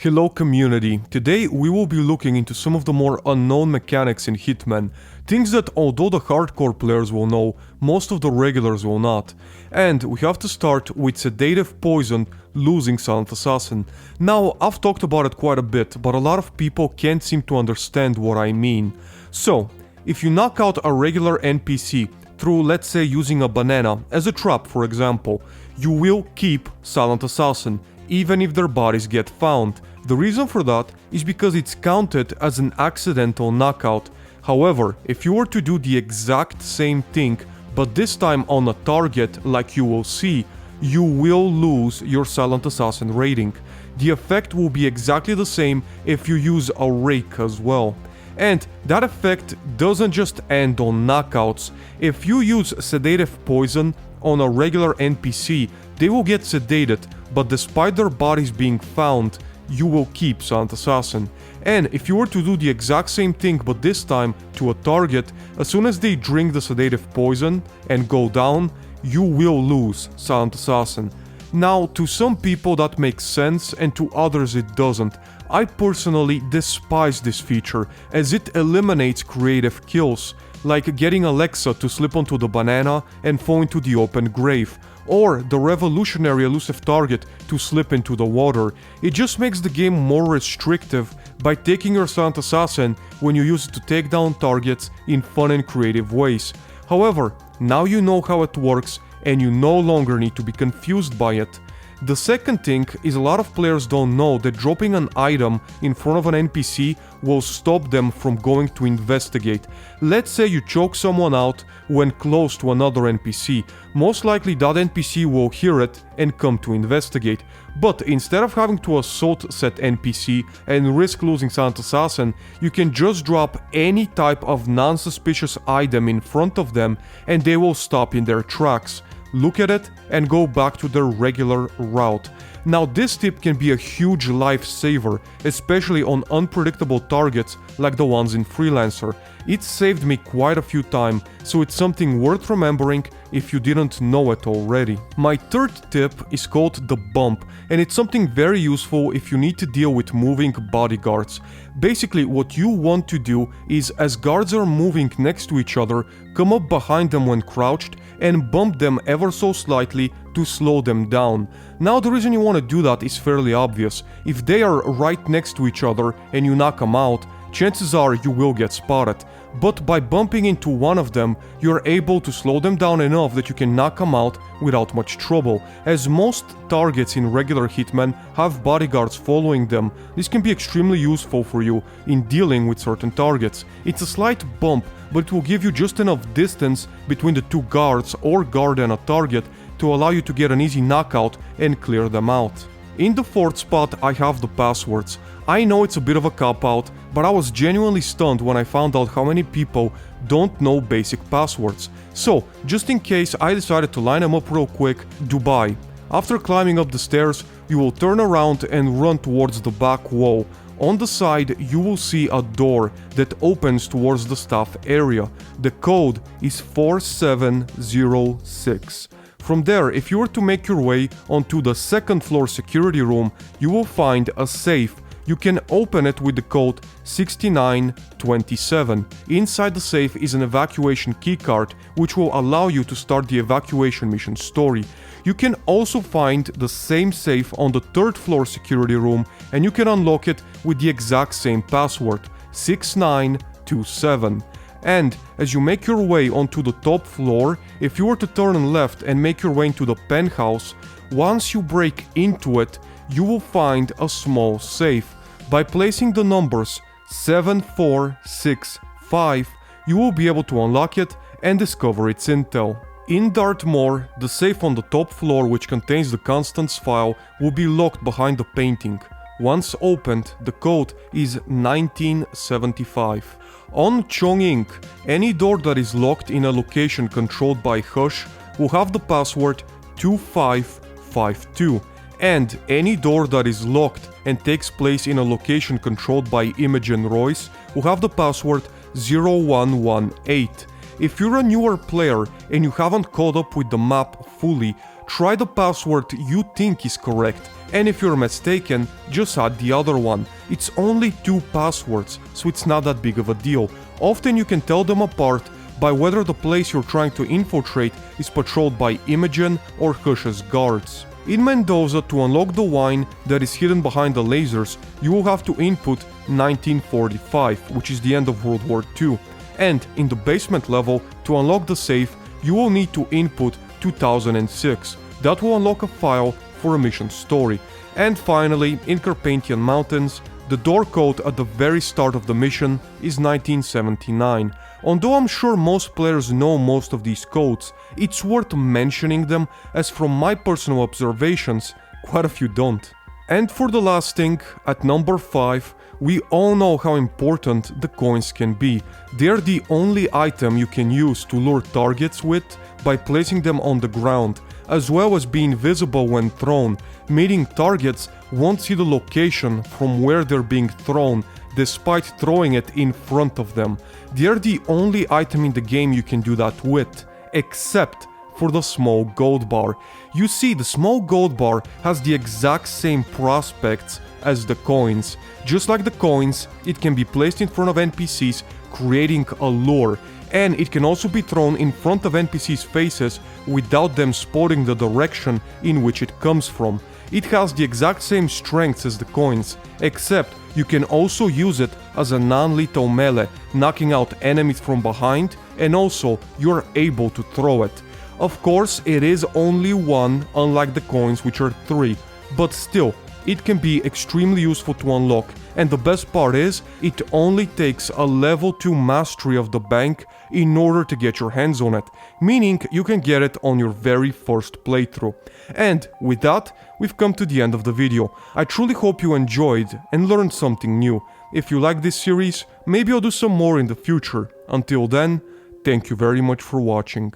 Hello community, today we will be looking into some of the more unknown mechanics in Hitman, things that although the hardcore players will know, most of the regulars will not. And we have to start with Sedative Poison losing Silent Assassin. Now, I've talked about it quite a bit, but a lot of people can't seem to understand what I mean. So, if you knock out a regular NPC through, let's say, using a banana as a trap for example, you will keep Silent Assassin, even if their bodies get found. The reason for that is because it's counted as an accidental knockout. However, if you were to do the exact same thing, but this time on a target like you will see, you will lose your Silent Assassin rating. The effect will be exactly the same if you use a rake as well. And that effect doesn't just end on knockouts. If you use Sedative Poison on a regular NPC, they will get sedated, but despite their bodies being found, you will keep Silent Assassin. And if you were to do the exact same thing but this time to a target, as soon as they drink the Sedative Poison and go down, you will lose Silent Assassin. Now, to some people that makes sense and to others it doesn't. I personally despise this feature as it eliminates creative kills, like getting Alexa to slip onto the banana and fall into the open grave, or the revolutionary elusive target to slip into the water. It just makes the game more restrictive by taking your Silent Assassin when you use it to take down targets in fun and creative ways. However, now you know how it works and you no longer need to be confused by it. The second thing is a lot of players don't know that dropping an item in front of an NPC will stop them from going to investigate. Let's say you choke someone out when close to another NPC. Most likely that NPC will hear it and come to investigate. But instead of having to assault said NPC and risk losing Silent Assassin, you can just drop any type of non-suspicious item in front of them and they will stop in their tracks, look at it, and go back to their regular route. Now this tip can be a huge lifesaver, especially on unpredictable targets like the ones in Freelancer. It saved me quite a few times, so it's something worth remembering if you didn't know it already. My third tip is called the bump, and it's something very useful if you need to deal with moving bodyguards. Basically, what you want to do is, as guards are moving next to each other, come up behind them when crouched and bump them ever so slightly to slow them down. Now the reason you want to do that is fairly obvious. If they are right next to each other and you knock them out, chances are you will get spotted. But by bumping into one of them, you're able to slow them down enough that you can knock them out without much trouble. As most targets in regular Hitman have bodyguards following them, this can be extremely useful for you in dealing with certain targets. It's a slight bump, but it will give you just enough distance between the two guards or guard and a target to allow you to get an easy knockout and clear them out. In the fourth spot, I have the passwords. I know it's a bit of a cop-out, but I was genuinely stunned when I found out how many people don't know basic passwords. So, just in case, I decided to line them up real quick. Dubai. After climbing up the stairs, you will turn around and run towards the back wall. On the side, you will see a door that opens towards the staff area. The code is 4706. From there, if you were to make your way onto the second floor security room, you will find a safe. You can open it with the code 6927. Inside the safe is an evacuation keycard, which will allow you to start the evacuation mission story. You can also find the same safe on the third floor security room, and you can unlock it with the exact same password, 6927. And as you make your way onto the top floor, if you were to turn left and make your way into the penthouse, once you break into it, you will find a small safe. By placing the numbers 7465, you will be able to unlock it and discover its intel. In Dartmoor, the safe on the top floor, which contains the Constance file, will be locked behind the painting. Once opened, the code is 1975. On Chongqing, any door that is locked in a location controlled by Hush will have the password 2552, and any door that is locked and takes place in a location controlled by Imogen Royce will have the password 0118. If you're a newer player and you haven't caught up with the map fully, try the password you think is correct, and if you're mistaken, just add the other one. It's only 2 passwords, so it's not that big of a deal. Often you can tell them apart by whether the place you're trying to infiltrate is patrolled by Imogen or Hush's guards. In Mendoza, to unlock the wine that is hidden behind the lasers, you will have to input 1945, which is the end of World War II. And in the basement level, to unlock the safe, you will need to input 2006. That will unlock a file for a mission story. And finally, in Carpathian Mountains, the door code at the very start of the mission is 1979. Although I'm sure most players know most of these codes, it's worth mentioning them as from my personal observations, quite a few don't. And for the last thing, at number 5, we all know how important the coins can be. They're the only item you can use to lure targets with by placing them on the ground, as well as being visible when thrown, meaning targets won't see the location from where they're being thrown, despite throwing it in front of them. They're the only item in the game you can do that with, except for the small gold bar. You see, the small gold bar has the exact same prospects as the coins. Just like the coins, it can be placed in front of NPCs, creating a lure, and it can also be thrown in front of NPCs' faces without them spotting the direction in which it comes from. It has the exact same strengths as the coins, except you can also use it as a non-lethal melee, knocking out enemies from behind, and also you're able to throw it. Of course, it is only 1, unlike the coins, which are 3, but still, it can be extremely useful to unlock, and the best part is, it only takes a level 2 mastery of the bank in order to get your hands on it, meaning you can get it on your very first playthrough. And with that, we've come to the end of the video. I truly hope you enjoyed and learned something new. If you like this series, maybe I'll do some more in the future. Until then, thank you very much for watching.